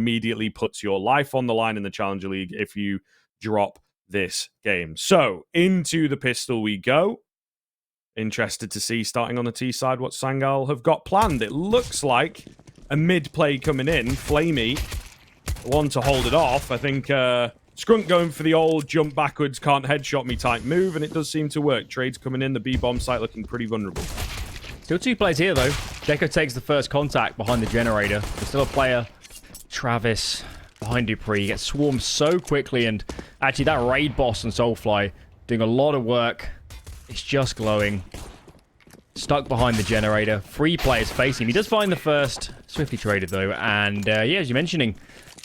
immediately puts your life on the line in the Challenger League if you drop this game. So, into the pistol we go. Interested to see, starting on the T side, what Sangal have got planned. It looks like a mid play coming in. Flamey, one to hold it off. I think Scrunk going for the old jump backwards, can't headshot me type move, and it does seem to work. Trades coming in, the B-bomb site looking pretty vulnerable. Still 2 players here, though. Deco takes the first contact behind the generator. There's still a player, Travis, behind Dupree. He gets swarmed so quickly, and actually that raid boss on Soulfly doing a lot of work. It's just glowing. Stuck behind the generator. 3 players facing him. He does find the first. Swiftly traded, though. And, yeah, as you're mentioning,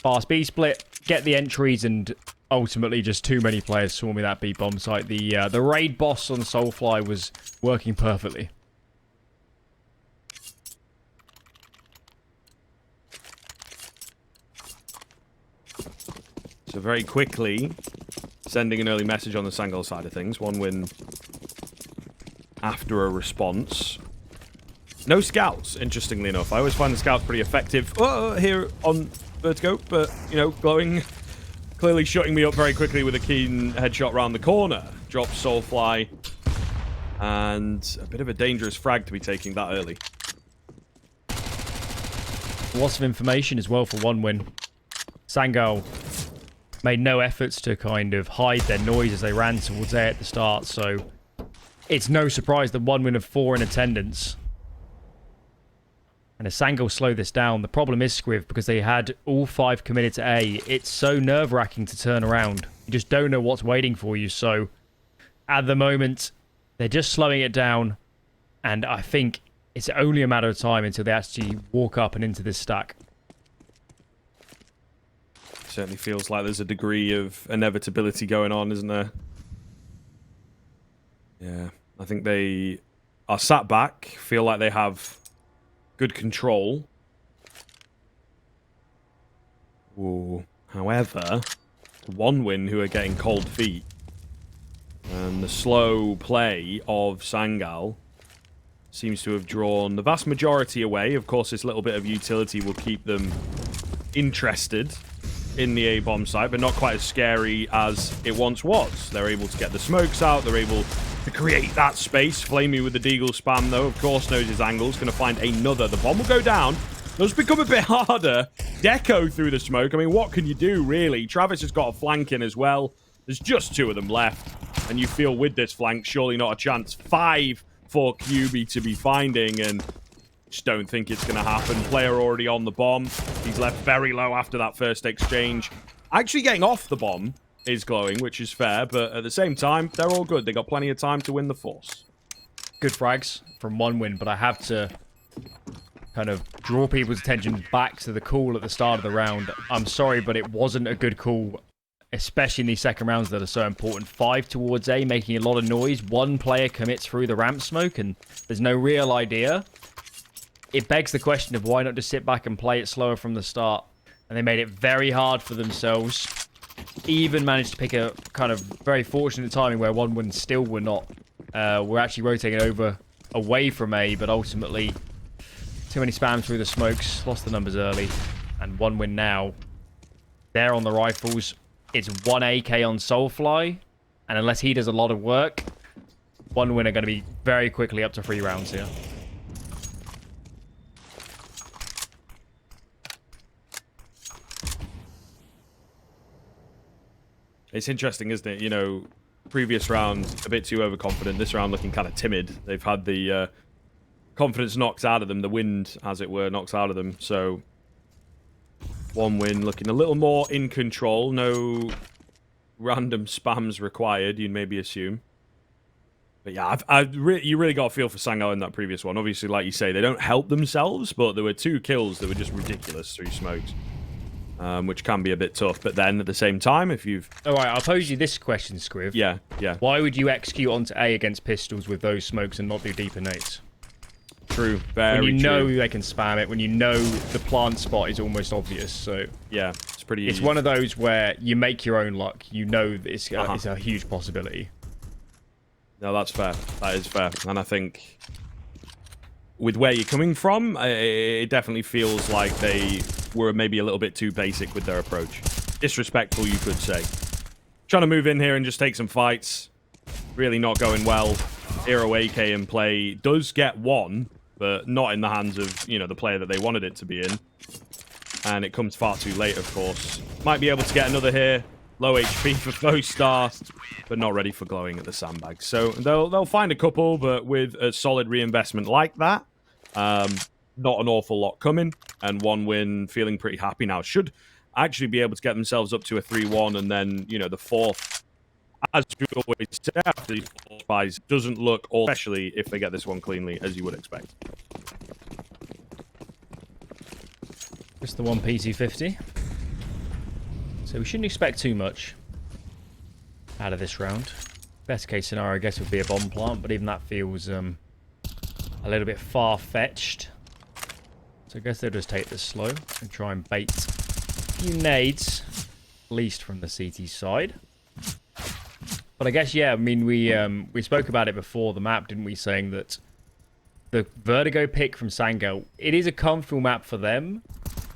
fast B split, get the entries, and ultimately just too many players swarming that B-bomb site. The raid boss on Soulfly was working perfectly. So very quickly, sending an early message on the Sangal side of things. 1 win after a response. No scouts, interestingly enough. I always find the scouts pretty effective here on Vertigo, but, you know, glowing, clearly shutting me up very quickly with a keen headshot around the corner. Drops Soulfly, and a bit of a dangerous frag to be taking that early. Lots of information as well for 1 win. Sangal made no efforts to kind of hide their noise as they ran towards A at the start, so it's no surprise that 1 win of 4 in attendance. And as Sangal slow this down, the problem is, Squiv, because they had all 5 committed to A, it's so nerve-wracking to turn around. You just don't know what's waiting for you, so at the moment, they're just slowing it down, and I think it's only a matter of time until they actually walk up and into this stack. Certainly feels like there's a degree of inevitability going on, isn't there? Yeah, I think they are sat back, feel like they have good control. Ooh. However, 1 win who are getting cold feet. And the slow play of Sangal seems to have drawn the vast majority away. Of course, this little bit of utility will keep them interested in the A-bomb site, but not quite as scary as it once was. They're able to get the smokes out. They're able to create that space. Flamey with the deagle spam, though, of course, knows his angles. Going to find another. The bomb will go down. Does become a bit harder. Deco through the smoke. I mean, what can you do, really? Travis has got a flank in as well. There's just 2 of them left. And you feel with this flank, surely not a chance. 5 for QB to be finding, and just don't think it's going to happen. Player already on the bomb. He's left very low after that first exchange. Actually getting off the bomb is glowing, which is fair, but at the same time, they're all good. They got plenty of time to win the force. Good frags from 1 win, but I have to kind of draw people's attention back to the call at the start of the round. I'm sorry, but it wasn't a good call, especially in these second rounds that are so important. 5 towards A, making a lot of noise. 1 player commits through the ramp smoke, and there's no real idea. It begs the question of why not just sit back and play it slower from the start. And they made it very hard for themselves. Even managed to pick a kind of very fortunate timing where 1 win still were not. We're actually rotating over away from A, but ultimately too many spams through the smokes. Lost the numbers early. And 1 win now. They're on the rifles. It's 1 AK on Soulfly. And unless he does a lot of work, 1 win are going to be very quickly up to 3 rounds here. It's interesting, isn't it? You know, previous round, a bit too overconfident. This round looking kind of timid. They've had the confidence knocked out of them. The wind, as it were, knocks out of them. So, 1 win looking a little more in control. No random spams required, you'd maybe assume. But yeah, you really got a feel for Sangal in that previous one. Obviously, like you say, they don't help themselves, but there were 2 kills that were just ridiculous through smokes. Which can be a bit tough. But then, at the same time, if you've... Alright, I'll pose you this question, Squiv. Yeah. Why would you execute onto A against pistols with those smokes and not do deeper nades? True, very true. When you know they can spam it, when you know the plant spot is almost obvious, so... Yeah, it's pretty... It's one of those where you make your own luck. You know that it's a huge possibility. No, that's fair. That is fair. And I think... with where you're coming from, it definitely feels like they were maybe a little bit too basic with their approach. Disrespectful, you could say. Trying to move in here and just take some fights. Really not going well. Hero AK in play. Does get one, but not in the hands of, you know, the player that they wanted it to be in. And it comes far too late, of course. Might be able to get another here. Low HP for Foestar, but not ready for glowing at the sandbag. So they'll find a couple, but with a solid reinvestment like that, not an awful lot coming. And 1 win, feeling pretty happy now. Should actually be able to get themselves up to a 3-1, and then, you know, the 4th, as we always say after these 4 buys, doesn't look all, especially if they get this one cleanly, as you would expect. Just the one PT50. So we shouldn't expect too much out of this round. Best case scenario, I guess, would be a bomb plant, but even that feels a little bit far-fetched. So I guess they'll just take this slow and try and bait a few nades, at least from the CT side. But I guess, yeah, I mean, we spoke about it before the map, didn't we? Saying that the Vertigo pick from Sangal, it is a comfortable map for them,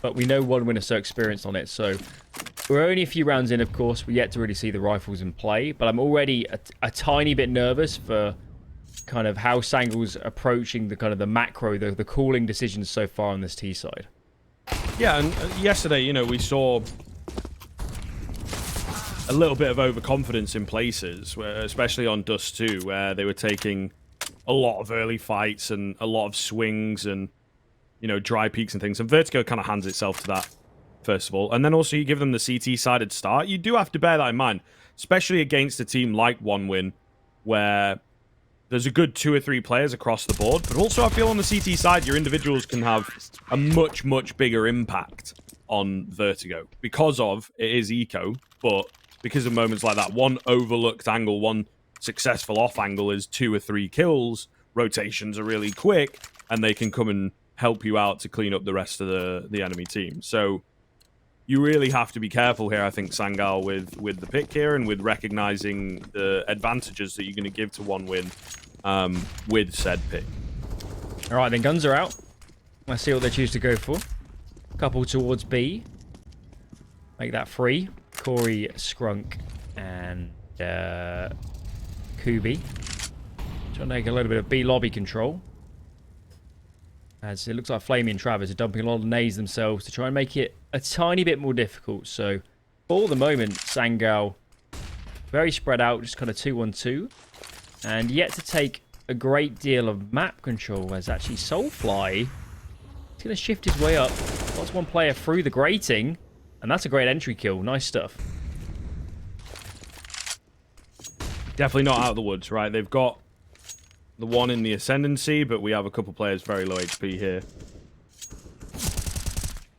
but we know 1 win is so experienced on it, so we're only a few rounds in, of course. We're yet to really see the rifles in play, but I'm already a tiny bit nervous for kind of how Sangal's approaching the kind of the macro, the calling decisions so far on this T side. Yeah, and yesterday, you know, we saw a little bit of overconfidence in places, where, especially on Dust 2, where they were taking a lot of early fights and a lot of swings and, you know, dry peaks and things. And Vertigo kind of hands itself to that, first of all. And then also you give them the CT-sided start. You do have to bear that in mind, especially against a team like 1 win, where there's a good 2 or 3 players across the board. But also I feel on the CT side, your individuals can have a much, much bigger impact on Vertigo. Because of, it is eco, but because of moments like that, one overlooked angle, one successful off angle is 2 or 3 kills. Rotations are really quick, and they can come and help you out to clean up the rest of the enemy team. So you really have to be careful here, I think, Sangal, with the pick here and with recognizing the advantages that you're going to give to 1 win with said pick. All right, then guns are out. Let's see what they choose to go for. Couple towards B. Make that free. Corey, Scrunk, and Kubi. Trying to take a little bit of B lobby control. As it looks like Flamey and Travis are dumping a lot of nades themselves to try and make it a tiny bit more difficult. So, for the moment, Sangal very spread out, just kind of 2-1-2. And yet to take a great deal of map control, as actually Soulfly is going to shift his way up. Lots 1 player through the grating. And that's a great entry kill. Nice stuff. Definitely not out of the woods, right? They've got the 1 in the ascendancy, but we have a couple players very low HP here.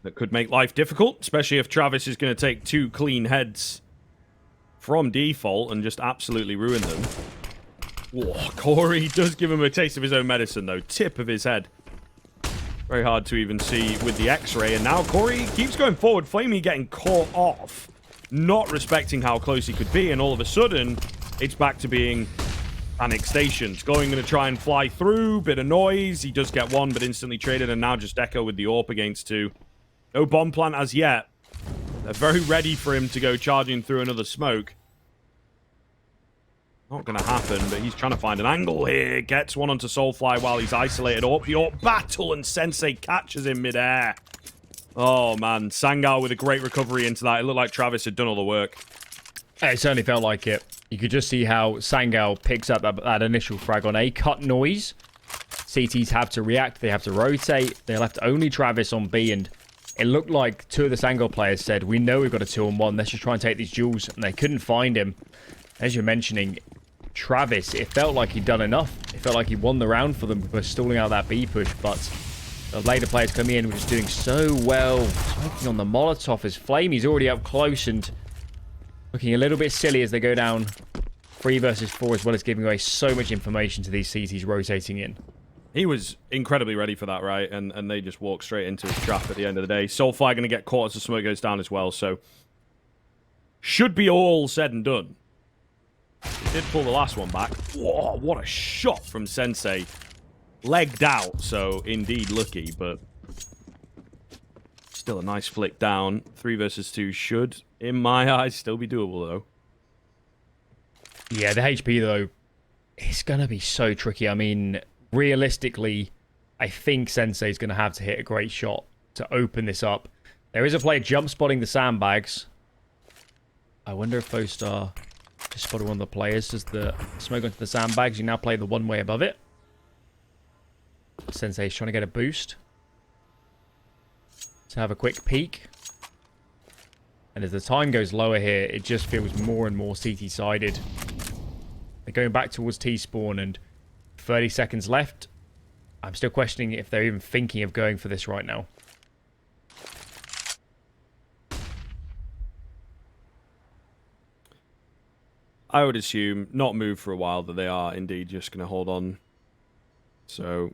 That could make life difficult, especially if Travis is going to take 2 clean heads from default and just absolutely ruin them. Whoa, Corey does give him a taste of his own medicine, though. Tip of his head. Very hard to even see with the X-ray. And now Corey keeps going forward. Flamey getting caught off. Not respecting how close he could be. And all of a sudden, it's back to being panic stations. Going to try and fly through. Bit of noise. He does get 1, but instantly traded. And now just Echo with the AWP against 2. No bomb plant as yet. They're very ready for him to go charging through another smoke. Not going to happen, but he's trying to find an angle here. Gets 1 onto Soulfly while he's isolated up. The AWP battle, and Sensei catches him midair. Oh, man. Sangal with a great recovery into that. It looked like Travis had done all the work. It certainly felt like it. You could just see how Sangal picks up that initial frag on A. Cut noise. CTs have to react. They have to rotate. They left only Travis on B, and it looked like 2 of the Sangal players said, we know we've got a 2-on-1. Let's just try and take these jewels. And they couldn't find him. As you're mentioning, Travis, it felt like he'd done enough. It felt like he won the round for them for stalling out that B push, but the later players coming in were just doing so well. Smoking on the Molotov as Flamey's already up close and looking a little bit silly as they go down 3 versus 4, as well as giving away so much information to these CTs rotating in. He was incredibly ready for that, right? And they just walked straight into his trap at the end of the day. Soulfly going to get caught as the smoke goes down as well, so should be all said and done. He did pull the last one back. Whoa, what a shot from Sensei. legged out, so indeed lucky, but still a nice flick down. 3 versus 2 should, in my eyes, still be doable, though. Yeah, the HP, though, it's going to be so tricky. I mean, realistically, I think Sensei's going to have to hit a great shot to open this up. There is a player jump spotting the sandbags. I wonder if Fostar just spotted one of the players. Does the smoke onto the sandbags? You now play the one way above it. Sensei's trying to get a boost. To have a quick peek. And as the time goes lower here, it just feels more and more CT-sided. They're going back towards T-spawn and 30 seconds left. I'm still questioning if they're even thinking of going for this right now. I would assume not move for a while, that they are indeed just going to hold on. So,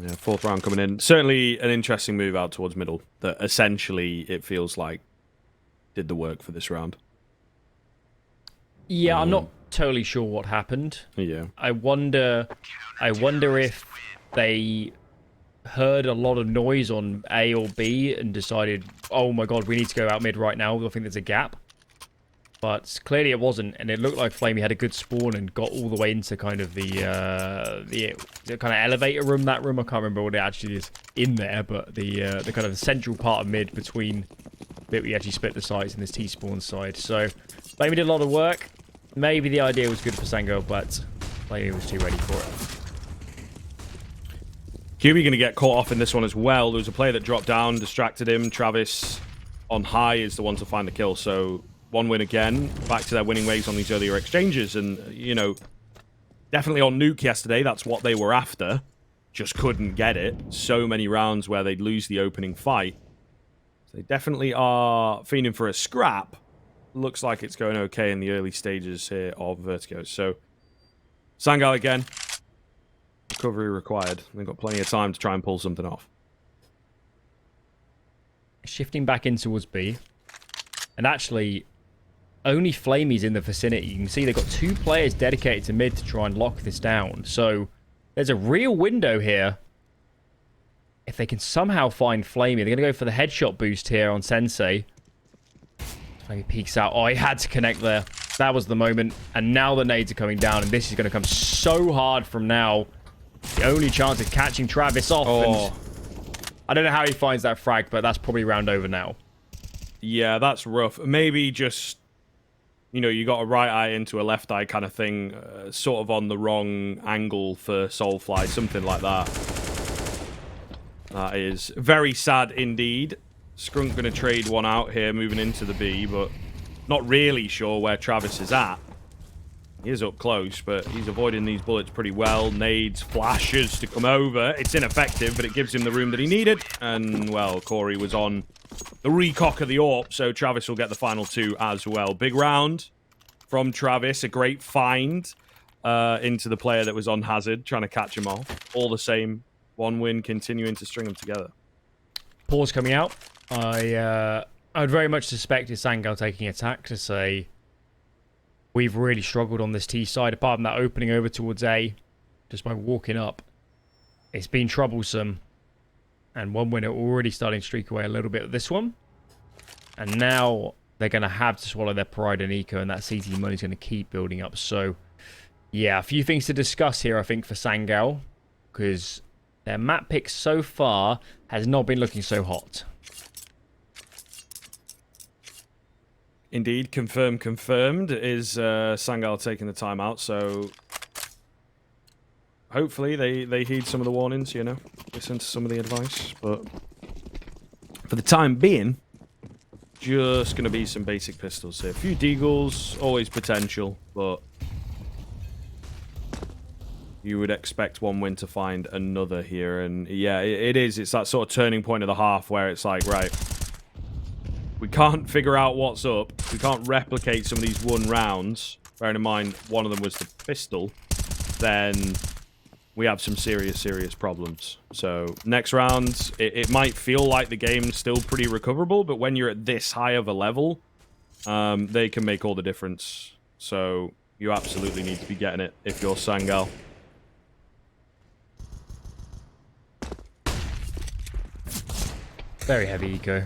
yeah, 4th round coming in. Certainly an interesting move out towards middle that essentially it feels like did the work for this round. Yeah, I'm not totally sure what happened. Yeah. I wonder if they heard a lot of noise on A or B and decided, oh my god, we need to go out mid right now. I think there's a gap. But clearly it wasn't, and it looked like Flamey had a good spawn and got all the way into kind of the kind of elevator room. That room, I can't remember what it actually is in there, but the kind of central part of mid between the bit we actually split the sites and this T-spawn side. So Flamey did a lot of work. Maybe the idea was good for Sangal, but Flamey was too ready for it. QB going to get caught off in this one as well. There was a player that dropped down, distracted him. Travis on high is the one to find the kill, so 1 win again, back to their winning ways on these earlier exchanges. And, you know, definitely on Nuke yesterday, that's what they were after. Just couldn't get it. So many rounds where they'd lose the opening fight. So they definitely are fiending for a scrap. Looks like it's going okay in the early stages here of Vertigo. So, Sangal again. Recovery required. They've got plenty of time to try and pull something off. Shifting back in towards B. And actually, only Flamey's in the vicinity. You can see they've got 2 players dedicated to mid to try and lock this down. So there's a real window here. If they can somehow find Flamey, they're going to go for the headshot boost here on Sensei. Flamey peeks out. Oh, he had to connect there. That was the moment. And now the nades are coming down, and this is going to come so hard from now. The only chance is catching Travis off. Oh. And I don't know how he finds that frag, but that's probably round over now. Yeah, that's rough. Maybe just, you know, you got a right eye into a left eye kind of thing, sort of on the wrong angle for Soulfly, something like that. That is very sad indeed. Skunk going to trade one out here, moving into the B, but not really sure where Travis is at. He is up close, but he's avoiding these bullets pretty well. Nades, flashes to come over. It's ineffective, but it gives him the room that he needed. And, well, Corey was on the recock of the AWP, so Travis will get the final 2 as well. Big round from Travis. A great find into the player that was on Hazard, trying to catch him off. All the same, 1 win, continuing to string them together. Pause coming out. I would very much suspect it's Sangal taking attack to say, we've really struggled on this T side, apart from that opening over towards A, just by walking up. It's been troublesome. And 1 winner already starting to streak away a little bit of this one. And now they're going to have to swallow their pride and eco, and that CT money is going to keep building up. So, yeah, a few things to discuss here, I think, for Sangal. Because their map pick so far has not been looking so hot. Indeed, confirmed. Is Sangal taking the time out, so hopefully they heed some of the warnings, you know, listen to some of the advice, but for the time being, just going to be some basic pistols here. A few deagles, always potential, but you would expect 1 win to find another here, and yeah, it is. It's that sort of turning point of the half where it's like, right, we can't figure out what's up. We can't replicate some of these 1 rounds. Bearing in mind, one of them was the pistol. Then we have some serious problems. So next round, it might feel like the game's still pretty recoverable, but when you're at this high of a level, they can make all the difference. So you absolutely need to be getting it if you're Sangal. Very heavy eco.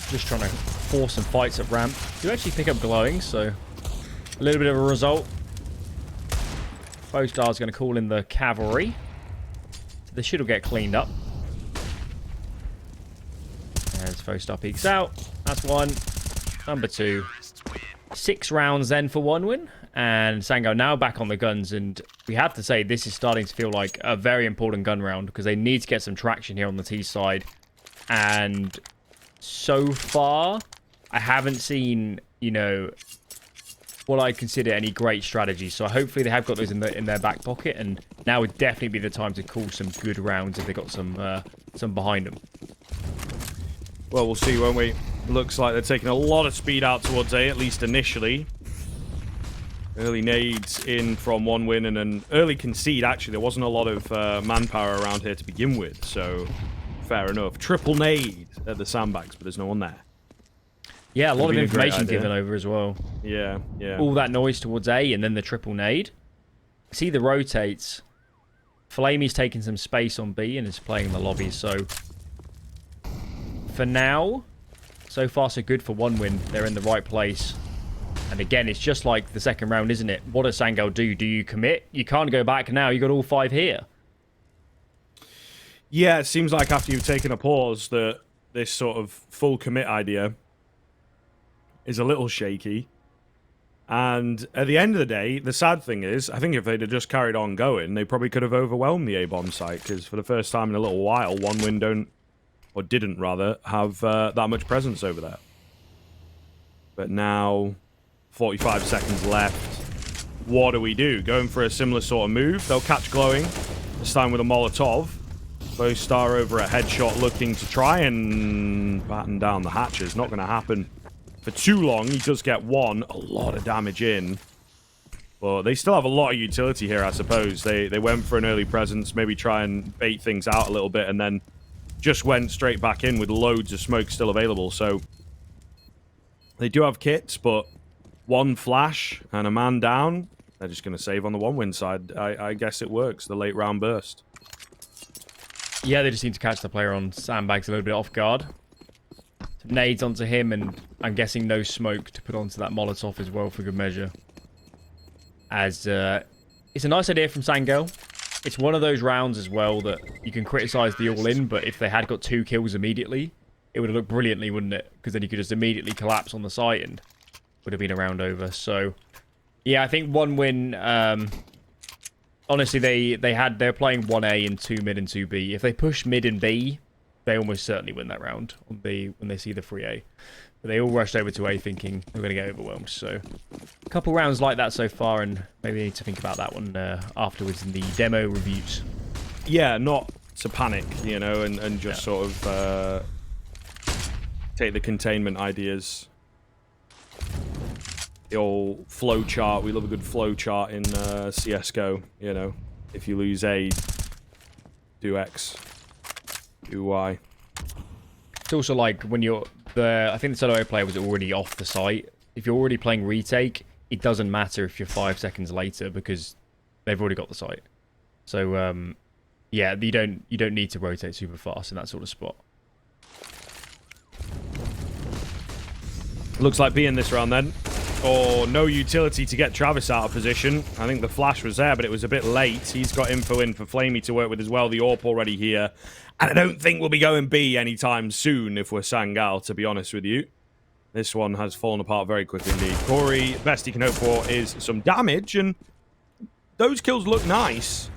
Just trying to force some fights at ramp. Do actually pick up glowing, so a little bit of a result. Fostar's going to call in the cavalry. So they should all get cleaned up. As Fostar peeks out. That's one. Number two. 6 rounds then for 1 win. And Sangal now back on the guns. And we have to say this is starting to feel like a very important gun round. Because they need to get some traction here on the T side. And so far, I haven't seen, you know, what I consider any great strategy. So hopefully they have got those in their back pocket. And now would definitely be the time to call some good rounds if they got some behind them. Well, we'll see, won't we? Looks like they're taking a lot of speed out towards A, at least initially. Early nades in from 1 win and an early concede. Actually, there wasn't a lot of manpower around here to begin with, so fair enough. Triple nade at the sandbags, but there's no one there. Yeah, a lot of information given over as well. Yeah, yeah. All that noise towards A and then the triple nade. See the rotates. Flamey's taking some space on B and is playing in the lobby, so for now, so far so good for 1 win. They're in the right place. And again, it's just like the second round, isn't it? What does Sangal do? Do you commit? You can't go back now. You got all 5 here. Yeah, it seems like after you've taken a pause that this sort of full commit idea is a little shaky. And at the end of the day, the sad thing is, I think if they'd have just carried on going, they probably could have overwhelmed the A-bomb site. Because for the first time in a little while, 1 win didn't rather, have that much presence over there. But now, 45 seconds left. What do we do? Going for a similar sort of move. They'll catch glowing. This time with a Molotov. Star over a headshot looking to try and batten down the hatches. Not going to happen for too long. He does get one. A lot of damage in. But they still have a lot of utility here, I suppose. They went for an early presence. Maybe try and bait things out a little bit. And then just went straight back in with loads of smoke still available. So they do have kits, but 1 flash and a man down. They're just going to save on the 1 win side. I guess it works, the late round burst. Yeah, they just need to catch the player on sandbags a little bit off guard. Some nades onto him, and I'm guessing no smoke to put onto that Molotov as well for good measure. As it's a nice idea from Sangal. It's one of those rounds as well that you can criticize the all-in, but if they had got 2 kills immediately, it would have looked brilliantly, wouldn't it? Because then you could just immediately collapse on the site and would have been a round over. So, yeah, I think 1 win. Honestly, they're playing 1A and 2 mid and 2B. If they push mid and B, they almost certainly win that round on B when they see the free A. But they all rushed over to A thinking they're going to get overwhelmed. So, a couple rounds like that so far, and maybe they need to think about that one afterwards in the demo reviews. Yeah, not to panic, you know, and just sort of take the containment ideas. The old flow chart. We love a good flow chart in CSGO, you know. If you lose A, do X, do Y. It's also like when you're I think the solo A player was already off the site. If you're already playing retake, it doesn't matter if you're 5 seconds later because they've already got the site. So yeah, you don't need to rotate super fast in that sort of spot. Looks like B in this round then. Or no utility to get Travis out of position. I think the flash was there, but it was a bit late. He's got info in for Flamey to work with as well. The AWP already here. And I don't think we'll be going B anytime soon if we're Sangal, to be honest with you. This one has fallen apart very quickly indeed. Corey, best he can hope for is some damage, and those kills look nice.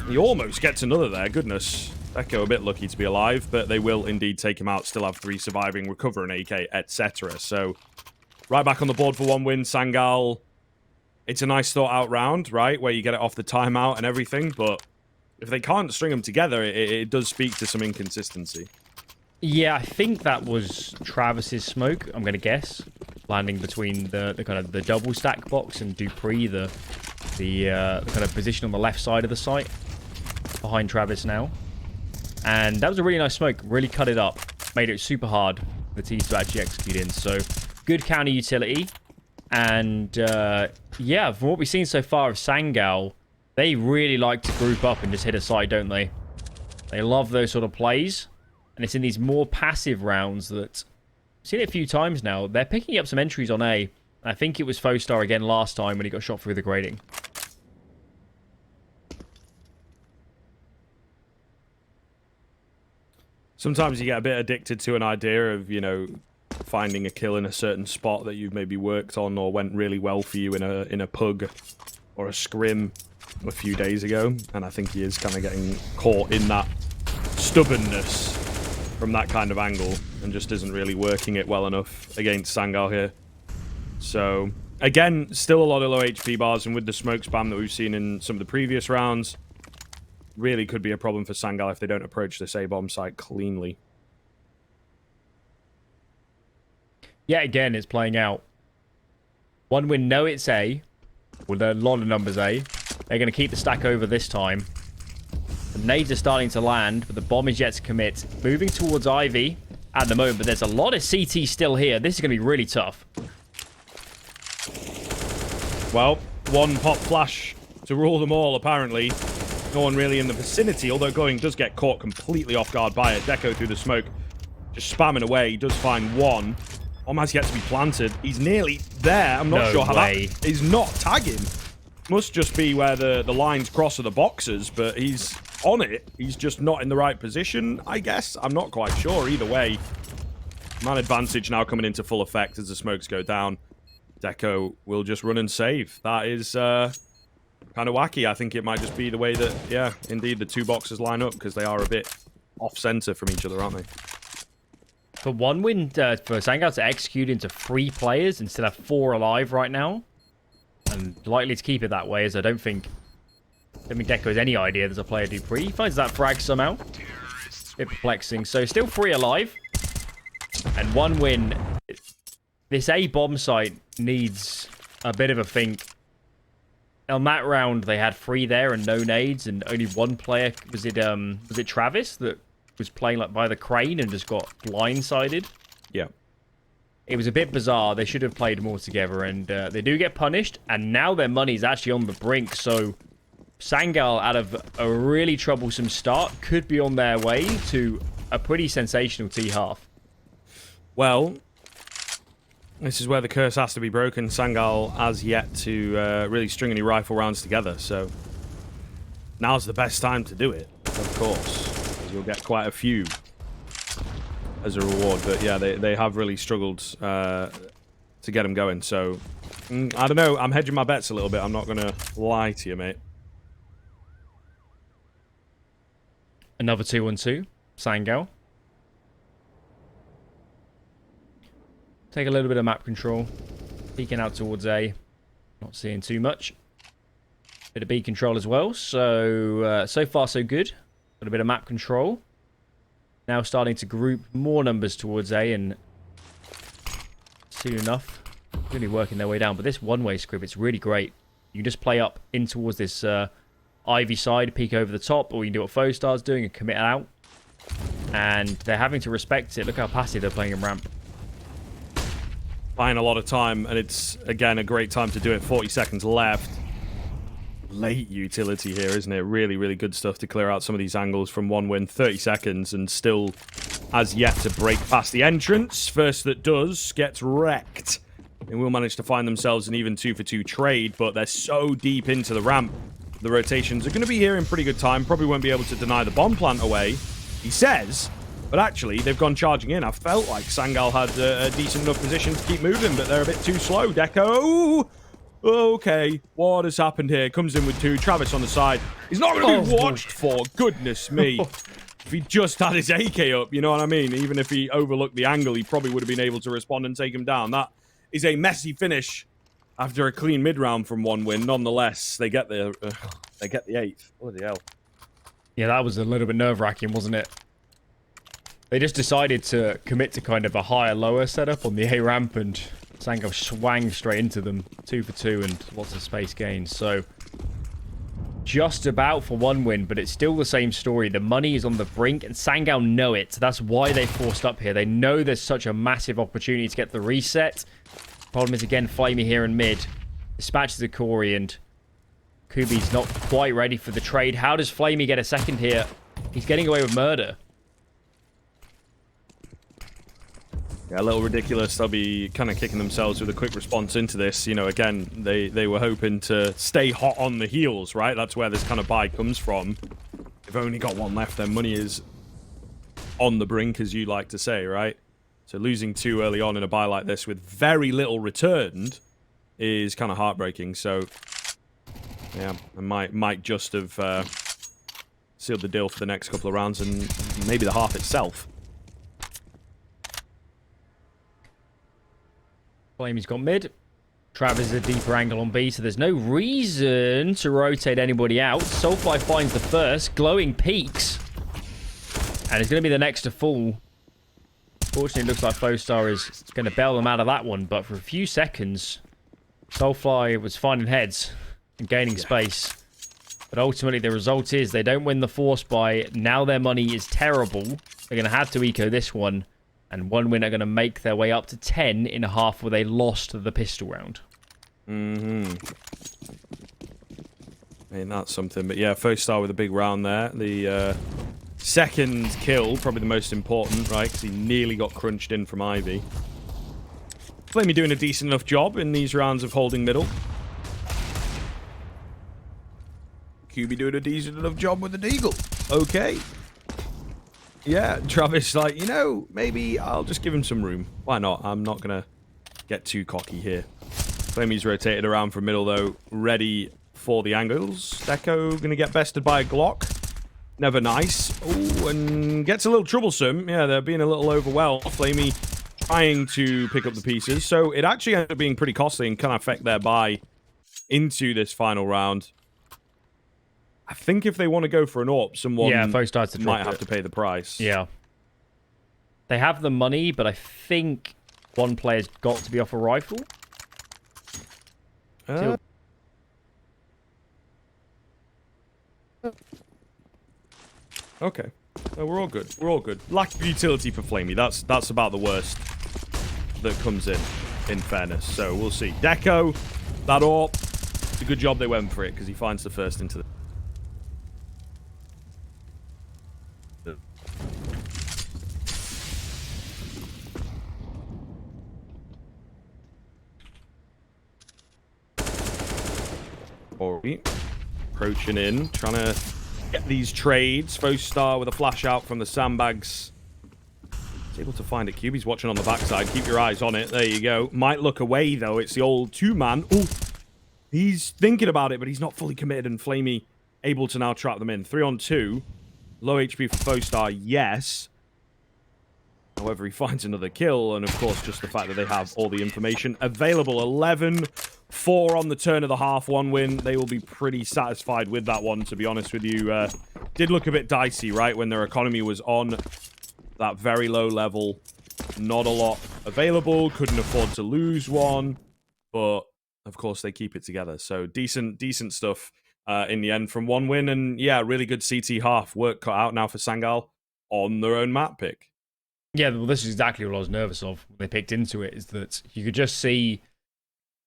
He almost gets another there, goodness. Echo a bit lucky to be alive, but they will indeed take him out. Still have 3 surviving, recover an AK, etc. So, right back on the board for 1 win. Sangal, it's a nice thought-out round, right? Where you get it off the timeout and everything, but if they can't string them together, it does speak to some inconsistency. Yeah, I think that was Travis's smoke, I'm going to guess. Landing between the kind of the double stack box and Dupree, the kind of position on the left side of the site. Behind Travis now. And that was a really nice smoke. Really cut it up. Made it super hard for the T's to actually execute in. So, good counter utility. And, yeah, from what we've seen so far of Sangal, they really like to group up and just hit a site, don't they? They love those sort of plays. And it's in these more passive rounds that... I've seen it a few times now. They're picking up some entries on A. I think it was Fostar again last time when he got shot through the grating. Sometimes you get a bit addicted to an idea of, you know, finding a kill in a certain spot that you've maybe worked on or went really well for you in a pug or a scrim a few days ago. And I think he is kind of getting caught in that stubbornness from that kind of angle and just isn't really working it well enough against Sangal here. So, again, still a lot of low HP bars, and with the smoke spam that we've seen in some of the previous rounds, really could be a problem for Sangal if they don't approach this A-bomb site cleanly. Yeah, again, it's playing out. One win, no, it's A. With a lot of numbers A. They're going to keep the stack over this time. The nades are starting to land, but the bomb is yet to commit. Moving towards Ivy at the moment, but there's a lot of CT still here. This is going to be really tough. Well, one pop flash to rule them all, apparently. No one really in the vicinity, although Going does get caught completely off guard by it. Deco through the smoke, just spamming away. He does find one. Bomb has yet to be planted. He's nearly there. I'm not sure how that is not tagging. Must just be where the lines cross of the boxes, but he's on it. He's just not in the right position, I guess. I'm not quite sure. Either way, man advantage now coming into full effect as the smokes go down. Deco will just run and save. That is kind of wacky. I think it might just be the way that, yeah, indeed, the two boxes line up, because they are a bit off-center from each other, aren't they? For one win, for Sangal to execute into 3 players instead of 4 alive right now, and likely to keep it that way, as I don't think Deco has any idea there's a player Dupree. He finds that frag somehow. Bit perplexing. So still 3 alive, and one win. This A bomb site needs a bit of a think. On that round, they had 3 there and no nades, and only one player, was it Travis, that was playing like by the crane and just got blindsided? Yeah. It was a bit bizarre. They should have played more together, and they do get punished, and now their money's actually on the brink, so Sangal, out of a really troublesome start, could be on their way to a pretty sensational T-half. Well, this is where the curse has to be broken. Sangal has yet to really string any rifle rounds together, so now's the best time to do it, of course, because you'll get quite a few as a reward. But yeah, they have really struggled to get them going, so I don't know. I'm hedging my bets a little bit. I'm not going to lie to you, mate. Another 2-on-2. Sangal. Take a little bit of map control. Peeking out towards A. Not seeing too much. Bit of B control as well. So, so far so good. Got a bit of map control. Now starting to group more numbers towards A, and soon enough, really working their way down. But this one-way script, it's really great. You can just play up in towards this Ivy side, peek over the top, or you can do what Fostar's doing and commit out. And they're having to respect it. Look how passive they're playing in ramp. Buying a lot of time, and it's, again, a great time to do it. 40 seconds left. Late utility here, isn't it? Really, really good stuff to clear out some of these angles from one win. 30 seconds, and still has yet to break past the entrance. First that does gets wrecked. They will manage to find themselves an even 2-for-2 trade, but they're so deep into the ramp. The rotations are going to be here in pretty good time. Probably won't be able to deny the bomb plant away, he says. But actually, they've gone charging in. I felt like Sangal had a decent enough position to keep moving, but they're a bit too slow. Deco. Okay, what has happened here? Comes in with 2. Travis on the side. He's not going to be watched for. Goodness me. If he just had his AK up, you know what I mean? Even if he overlooked the angle, he probably would have been able to respond and take him down. That is a messy finish after a clean mid-round from one win. Nonetheless, they get the 8th. Bloody hell. Yeah, that was a little bit nerve-wracking, wasn't it? They just decided to commit to kind of a higher-lower setup on the A ramp, and Sangal swang straight into them. 2-for-2 and lots of space gains. So, just about for one win, but it's still the same story. The money is on the brink, and Sangal know it. That's why they forced up here. They know there's such a massive opportunity to get the reset. Problem is, again, Flamey here in mid. Dispatches the Corey, and Kubi's not quite ready for the trade. How does Flamey get a second here? He's getting away with murder. Yeah, a little ridiculous. They'll be kind of kicking themselves with a quick response into this. You know, again, they were hoping to stay hot on the heels, right? That's where this kind of buy comes from. They've only got one left. Their money is on the brink, as you like to say, right? So losing 2 early on in a buy like this with very little returned is kind of heartbreaking. So, yeah, I might just have sealed the deal for the next couple of rounds and maybe the half itself. Flamey's got mid. Trav is a deeper angle on B, so there's no reason to rotate anybody out. Soulfly finds the first. Glowing peaks. And it's going to be the next to fall. Fortunately, it looks like Foestar is going to bail them out of that one. But for a few seconds, Soulfly was finding heads and gaining space. But ultimately, the result is they don't win the force buy. Now their money is terrible. They're going to have to eco this one. And 1win are going to make their way up to 10 in a half where they lost the pistol round. Mm-hmm. Ain't that something? But yeah, Foestar with a big round there. The second kill, probably the most important, right? Because he nearly got crunched in from Ivy. Flamey doing a decent enough job in these rounds of holding middle. QB doing a decent enough job with the Deagle. Okay. Yeah, Travis, like, you know, maybe I'll just give him some room. Why not? I'm not going to get too cocky here. Flamey's rotated around from middle, though, ready for the angles. Deco going to get bested by a Glock. Never nice. Oh, and gets a little troublesome. Yeah, they're being a little overwhelmed. Flamey trying to pick up the pieces. So it actually ended up being pretty costly and can affect their buy into this final round. I think if they want to go for an AWP, someone might have to pay the price. Yeah. They have the money, but I think one player's got to be off a rifle. Okay. No, we're all good. We're all good. Lack of utility for Flamey. That's about the worst that comes in fairness. So we'll see. Deco, that AWP. It's a good job they went for it because he finds the first into the... Approaching in, trying to get these trades. Foestar with a flash out from the sandbags. He's able to find it. QB's watching on the backside. Keep your eyes on it. There you go. Might look away, though. It's the old two-man. Oh, he's thinking about it, but he's not fully committed, and Flamey able to now trap them in. 3-on-2. Low HP for Foestar, yes. However, he finds another kill, and of course, just the fact that they have all the information available. 11-4 on the turn of the half, 1win. They will be pretty satisfied with that one, to be honest with you. Did look a bit dicey, right, when their economy was on that very low level. Not a lot available. Couldn't afford to lose one. But, of course, they keep it together. So, decent stuff in the end from 1win. And, yeah, really good CT half. Work cut out now for Sangal on their own map pick. Yeah, well, this is exactly what I was nervous of when they picked into it, is that you could just see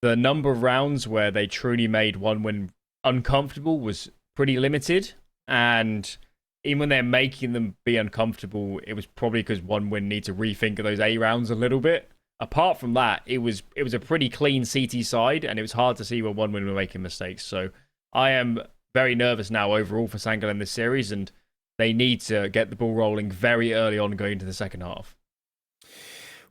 the number of rounds where they truly made 1win uncomfortable was pretty limited. And even when they're making them be uncomfortable, it was probably because 1win need to rethink of those A rounds a little bit. Apart from that, it was a pretty clean CT side, and it was hard to see where 1win were making mistakes. So I am very nervous now overall for Sangal in this series, and they need to get the ball rolling very early on going into the second half.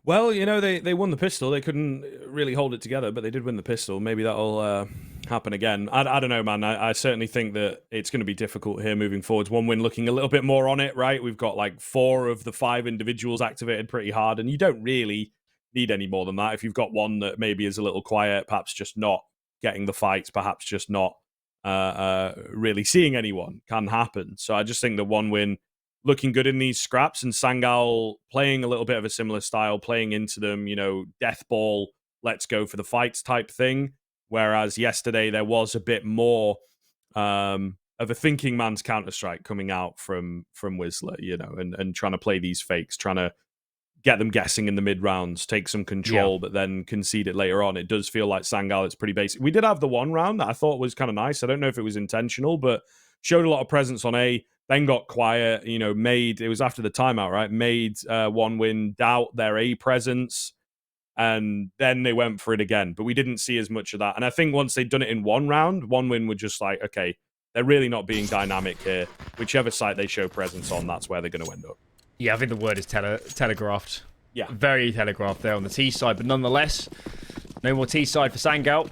Well, you know, they won the pistol. They couldn't really hold it together, but they did win the pistol. Maybe that'll happen again. I don't know, man. I certainly think that it's going to be difficult here moving forwards. 1win looking a little bit more on it, right? We've got like 4 of the 5 individuals activated pretty hard, and you don't really need any more than that. If you've got one that maybe is a little quiet, perhaps just not getting the fights, perhaps just not really seeing anyone, can happen. So I just think that 1win looking good in these scraps, and Sangal playing a little bit of a similar style, playing into them, you know, death ball, let's go for the fights type thing. Whereas yesterday there was a bit more of a thinking man's Counter-Strike coming out from Whistler, you know, and trying to play these fakes, trying to get them guessing in the mid rounds, take some control, but then concede it later on. It does feel like Sangal, it's pretty basic. We did have the one round that I thought was kind of nice. I don't know if it was intentional, but showed a lot of presence on A, then got quiet, you know, it was after the timeout, right? Made One Win doubt their A presence, and then they went for it again. But we didn't see as much of that. And I think once they'd done it in one round, One Win were just like, okay, they're really not being dynamic here. Whichever site they show presence on, that's where they're going to end up. Yeah, I think the word is telegraphed. Yeah. Very telegraphed there on the T side, but nonetheless, no more T side for Sangal.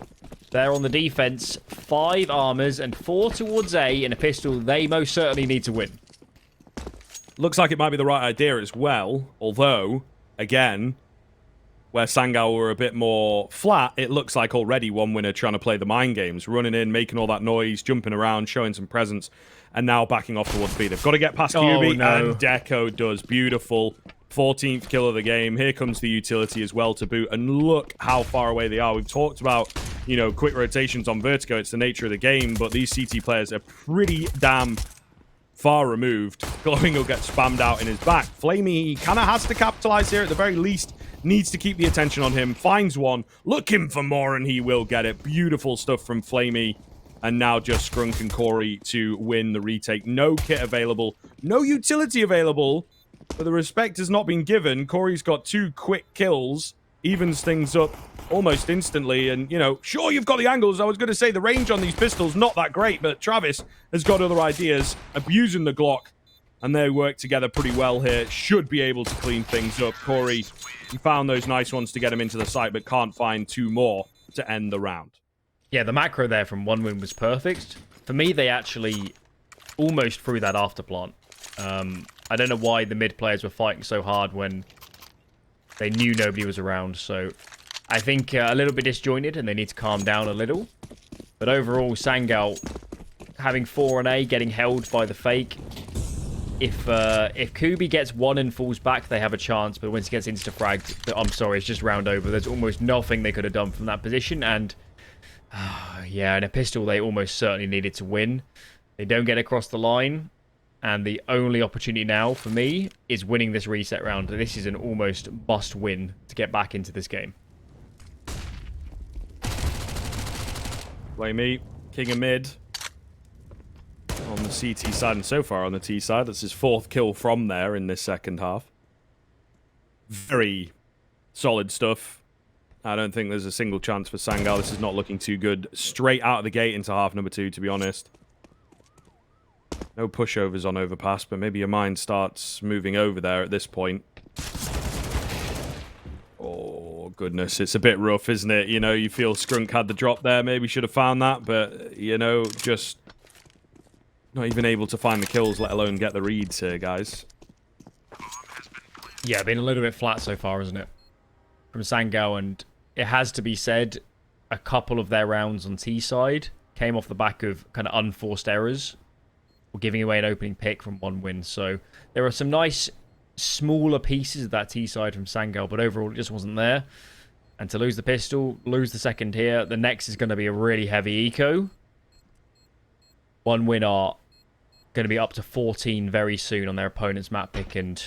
They're on the defense. 5 armors and 4 towards A and a pistol they most certainly need to win. Looks like it might be the right idea as well. Although, again, where Sangal were a bit more flat, it looks like already One Winner trying to play the mind games. Running in, making all that noise, jumping around, showing some presence, and now backing off towards B. They've got to get past QB, and Deco does. Beautiful. 14th kill of the game. Here comes the utility as well to boot. And look how far away they are. We've talked about, you know, quick rotations on Vertigo. It's the nature of the game, but these CT players are pretty damn far removed. Glowing will get spammed out in his back. Flamey kind of has to capitalize here at the very least. Needs to keep the attention on him. Finds one. Looking for more, and he will get it. Beautiful stuff from Flamey. And now just Scrunk and Corey to win the retake. No kit available. No utility available. But the respect has not been given. Corey's got 2 quick kills. Evens things up almost instantly. And, you know, sure, you've got the angles. I was going to say the range on these pistols, not that great. But Travis has got other ideas. Abusing the Glock. And they work together pretty well here. Should be able to clean things up. Corey, he found those nice ones to get him into the site, but can't find 2 more to end the round. Yeah, the macro there from One Win was perfect. For me, they actually almost threw that after plant. I don't know why the mid players were fighting so hard when they knew nobody was around. So I think a little bit disjointed, and they need to calm down a little. But overall, Sangal having 4 on A, getting held by the fake. If Kubi gets 1 and falls back, they have a chance. But once he gets insta-fragged, I'm sorry, it's just round over. There's almost nothing they could have done from that position. And yeah, in a pistol, they almost certainly needed to win. They don't get across the line. And the only opportunity now for me is winning this reset round. This is an almost must win to get back into this game. Flamey, king of mid. On the CT side, and so far on the T side. That's his 4th kill from there in this second half. Very solid stuff. I don't think there's a single chance for Sangal. This is not looking too good. Straight out of the gate into half number 2, to be honest. No pushovers on overpass, but maybe your mind starts moving over there at this point. Oh, goodness. It's a bit rough, isn't it? You know, you feel Scrunk had the drop there. Maybe should have found that, but, you know, just not even able to find the kills, let alone get the reads here, guys. Yeah, been a little bit flat so far, isn't it? From Sangal, and it has to be said, a couple of their rounds on T side came off the back of kind of unforced errors, or giving away an opening pick from One Win. So there are some nice smaller pieces of that T side from Sangal, but overall it just wasn't there. And to lose the pistol, lose the second here, the next is going to be a really heavy eco. One Win are going to be up to 14 very soon on their opponent's map pick, and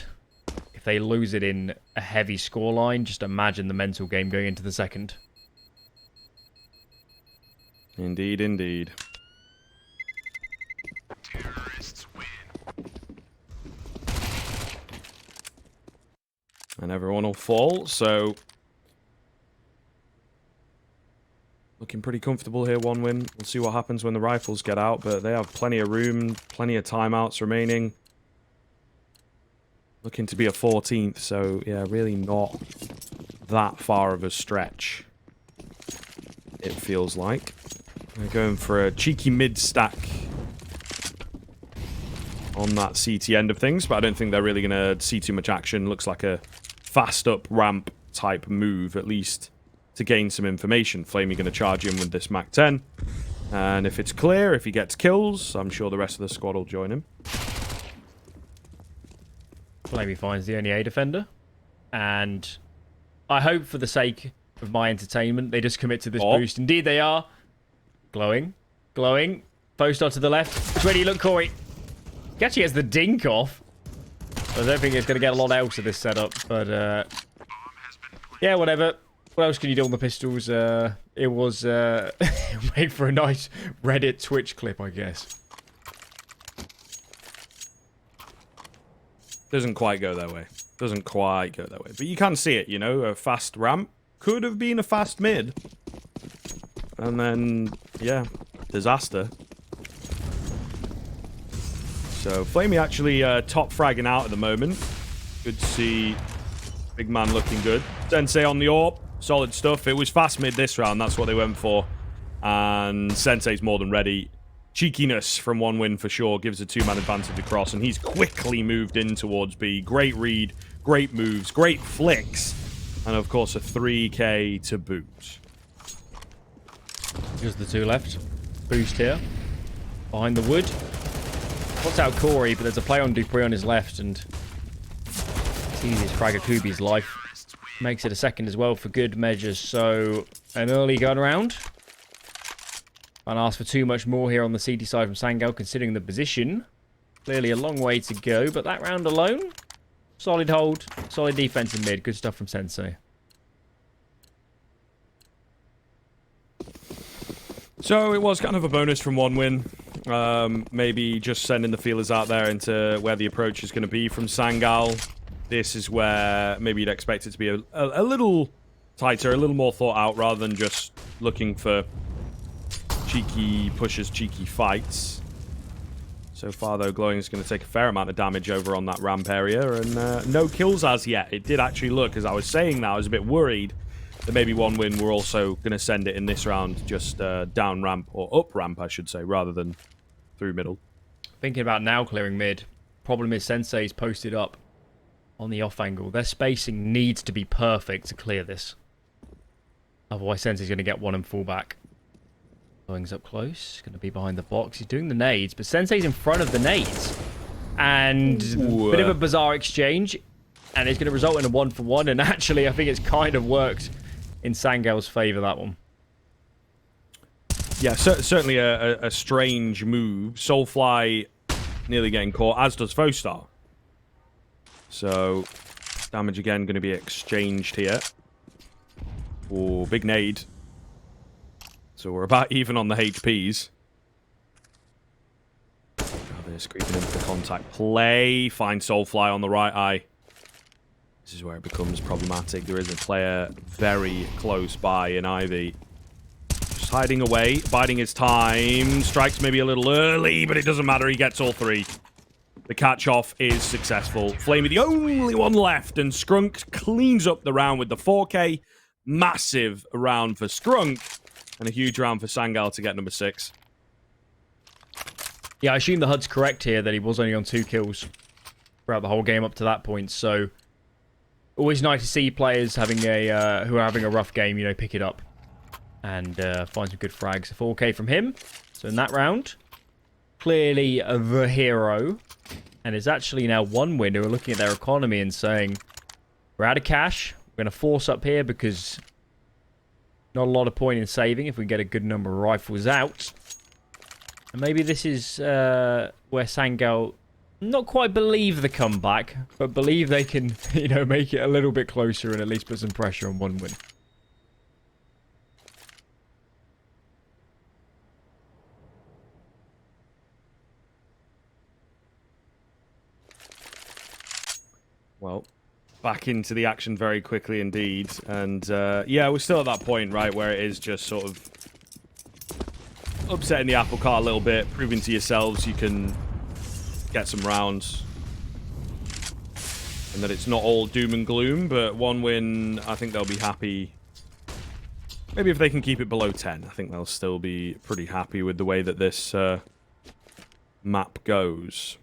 if they lose it in a heavy scoreline, just imagine the mental game going into the second. Indeed, indeed. And everyone will fall, so looking pretty comfortable here, One Win. We'll see what happens when the rifles get out, but they have plenty of room, plenty of timeouts remaining. Looking to be a 14th, so yeah, really not that far of a stretch, it feels like. They're going for a cheeky mid-stack on that CT end of things, but I don't think they're really going to see too much action. Looks like a fast-up ramp type move, at least to gain some information. Flamey going to charge in with this MAC-10. And if it's clear, if he gets kills, I'm sure the rest of the squad will join him. Flamey finds the only A defender. And I hope for the sake of my entertainment, they just commit to this boost. Indeed they are. Glowing. Glowing. Post on to the left. It's ready. Look, Corey. He actually has the dink off. I don't think it's going to get a lot else of this setup. But, yeah, whatever. What else can you do on the pistols? It was made for a nice Reddit Twitch clip, I guess. Doesn't quite go their way. Doesn't quite go their way. But you can see it, you know, a fast ramp. Could have been a fast mid. And then, yeah, disaster. So, Flamey actually top fragging out at the moment. Good to see big man looking good. Sensei on the AWP. Solid stuff. It was fast mid this round. That's what they went for. And Sensei's more than ready. Cheekiness from 1win for sure. Gives a 2-man advantage across. And he's quickly moved in towards B. Great read. Great moves. Great flicks. And, of course, a 3k to boot. Just the 2 left. Boost here. Behind the wood. Puts out Corey, but there's a play on Dupree on his left, and it's easy as frag Akubi's life. Makes it a second as well for good measures. So, an early gun round. Can't ask for too much more here on the CT side from Sangal, considering the position. Clearly a long way to go, but that round alone, solid hold, solid defense in mid. Good stuff from Sensei. So it was kind of a bonus from 1win. Maybe just sending the feelers out there into where the approach is going to be from Sangal. This is where maybe you'd expect it to be a little tighter, a little more thought out, rather than just looking for cheeky pushes, cheeky fights. So far, though, Glowing is going to take a fair amount of damage over on that ramp area, and no kills as yet. It did actually look, as I was saying that, I was a bit worried that maybe 1win were also going to send it in this round just down ramp, or up ramp, I should say, rather than through middle. Thinking about now clearing mid. Problem is Sensei's posted up on the off angle. Their spacing needs to be perfect to clear this. Otherwise, Sensei's going to get one and fall back. Glowing's up close. Going to be behind the box. He's doing the nades, but Sensei's in front of the nades. And a bit of a bizarre exchange. And it's going to result in a 1-for-1. And actually, I think it's kind of worked in Sangal's favour, that one. Yeah, certainly a strange move. Soulfly nearly getting caught, as does Fostar. So, damage again going to be exchanged here. Oh, big nade. So we're about even on the HPs. This creeping into the contact play. Find Soulfly on the right eye. This is where it becomes problematic. There is a player very close by in Ivy. Just hiding away, biding his time. Strikes maybe a little early, but it doesn't matter. He gets all three. The catch-off is successful. Flamey, the only one left, and Skrunk cleans up the round with the 4K. Massive round for Skrunk, and a huge round for Sangal to get number 6. Yeah, I assume the HUD's correct here that he was only on 2 kills throughout the whole game up to that point, so always nice to see players having a who are having a rough game, you know, pick it up and find some good frags. 4K from him. So in that round, clearly the hero. And it's actually now 1win who are looking at their economy and saying, we're out of cash. We're going to force up here because not a lot of point in saving if we get a good number of rifles out. And maybe this is where Sangal not quite believe the comeback, but believe they can, you know, make it a little bit closer and at least put some pressure on 1win. Well, back into the action very quickly indeed. And, yeah, we're still at that point, right, where it is just sort of upsetting the apple cart a little bit, proving to yourselves you can get some rounds. And that it's not all doom and gloom, but 1win, I think they'll be happy. Maybe if they can keep it below 10, I think they'll still be pretty happy with the way that this map goes.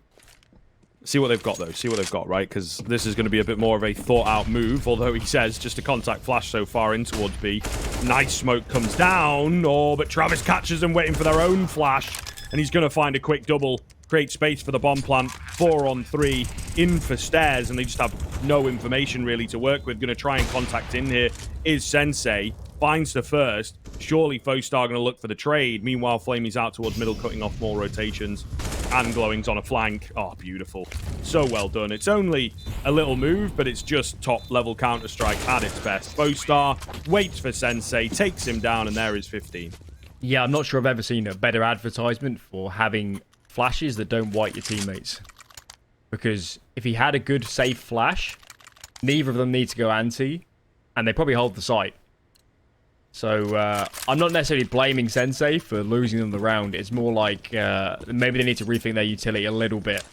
See what they've got, though. See what they've got, right? Because this is going to be a bit more of a thought-out move, although he says just a contact flash so far in towards B. Nice smoke comes down, but Travis catches them waiting for their own flash, and he's going to find a quick double, create space for the bomb plant, 4 on 3, in for stairs, and they just have no information, really, to work with. Going to try and contact in here is Sensei. Finds the first. Surely Fostar going to look for the trade. Meanwhile, Flamey's out towards middle, cutting off more rotations. And Glowing's on a flank. Oh, beautiful. So well done. It's only a little move, but it's just top-level Counter-Strike at its best. Fostar waits for Sensei, takes him down, and there is 15. Yeah, I'm not sure I've ever seen a better advertisement for having flashes that don't wipe your teammates. Because if he had a good safe flash, neither of them need to go anti, and they probably hold the site. So I'm not necessarily blaming Sensei for losing them the round. It's more like maybe they need to rethink their utility a little bit.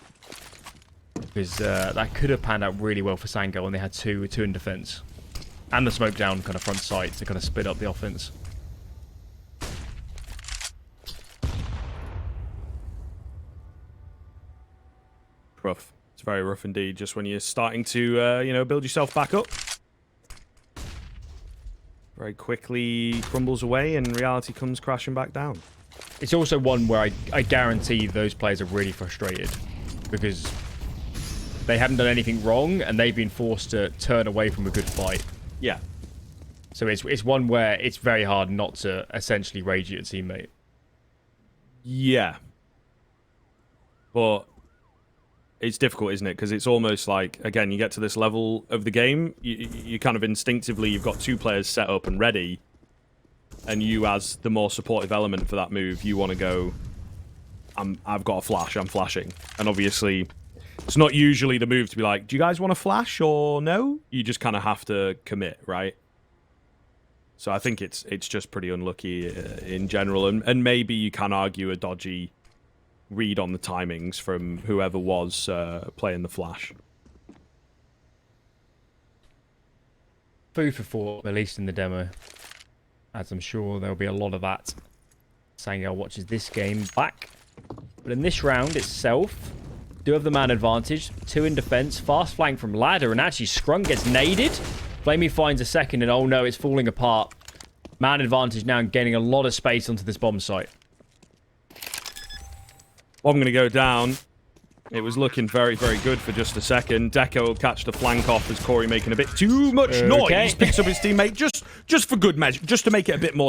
Because that could have panned out really well for Sangal when they had two in defense. And the smoke down kind of front sight to kind of split up the offense. Rough. It's very rough indeed, just when you're starting to, you know, build yourself back up. Very quickly crumbles away and reality comes crashing back down. It's also one where I guarantee those players are really frustrated. Because they haven't done anything wrong and they've been forced to turn away from a good fight. Yeah. So it's one where it's very hard not to essentially rage at your teammate. Yeah. But it's difficult, isn't it? Because it's almost like, again, you get to this level of the game, you kind of instinctively, you've got two players set up and ready, and you, as the more supportive element for that move, you want to go, I've got a flash, I'm flashing. And obviously, it's not usually the move to be like, do you guys want to flash or no? You just kind of have to commit, right? So I think it's just pretty unlucky in general, and maybe you can argue a dodgy read on the timings from whoever was playing the flash. Food for thought, at least in the demo. As I'm sure there'll be a lot of that. Sangal watches this game back. But in this round itself, do have the man advantage. 2 in defense, fast flank from ladder, and actually Scrum gets naded. Flamey finds a second, and oh no, it's falling apart. Man advantage now and gaining a lot of space onto this bomb site. Well, I'm going to go down. It was looking very, very good for just a second. Deco will catch the flank off as Corey making a bit too much noise. Picks up his teammate just for good measure, just to make it a bit more